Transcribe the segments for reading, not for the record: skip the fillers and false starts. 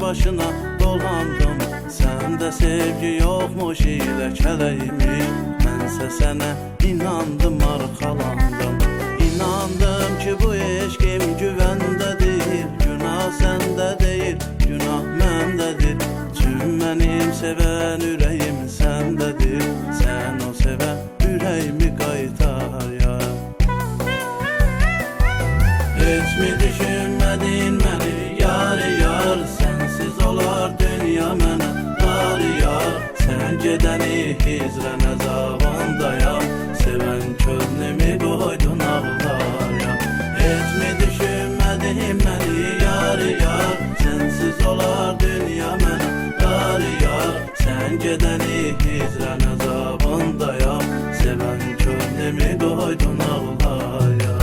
başına dolandım. Sende sevgi yokmuş ile kələyimi. Mənsə sənə inandım, arxalandım. İnandım ki bu eşkim güvəndədir. Günah səndə deyil, günah məndədir. Tüm mənim sevən ürəyim səndədir. Sən o sevən ürəyimi qaytar ya. Heç mi düşünmədin məni yar yar? Sənsiz olar dünya mənə dar yar. Sən gedəni hicrən əzabındayam. Sevən könlümü qoydun ağlar ya. Heç mi düşünmədin məni yar yar? Sənsiz olar dünya mənə dar yar. Sən gedəni hicrən əzabındayam. Sevən könlümü qoydun ağlar ya.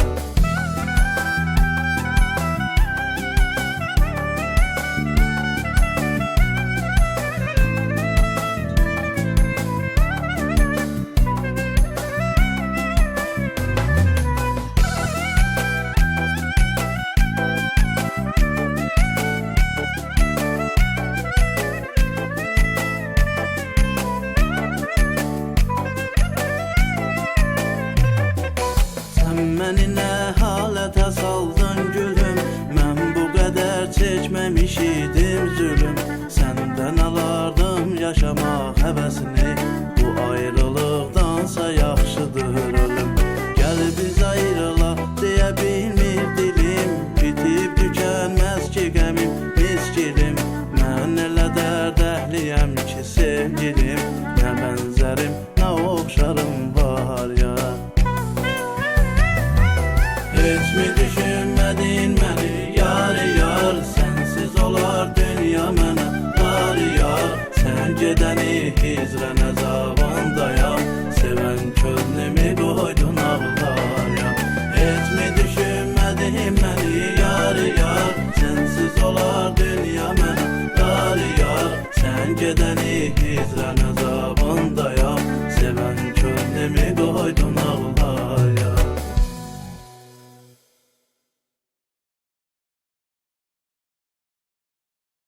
Məni nə halətə saldın gülüm? Mən bu qədər çəkməmiş idim zülüm. Səndən alardım yaşamaq həvəsini. Bu ayrılıqdansa yaxşıdır ölüm. Gəl biz ayrılaq deyə bilmir dilim. Bitib tükənməz ki qəmim, miskilim. Mən elə dərdəhliyəm ki sevgilim. Nə bənzərim, nə oxşarım var ya. Heç mi düşünmədin məni yar yar? Sənsiz olar dünya mənə dar yar. Sən gedəni hicrən əzabındayam. Sevən könlümü qoydun ağlar ya. Heç mi düşünmədin məni yar yar? Sənsiz olar dünya mənə dar yar. Sən gedəni hicrən əzabındayam. Sevən könlümü qoydun ağlar.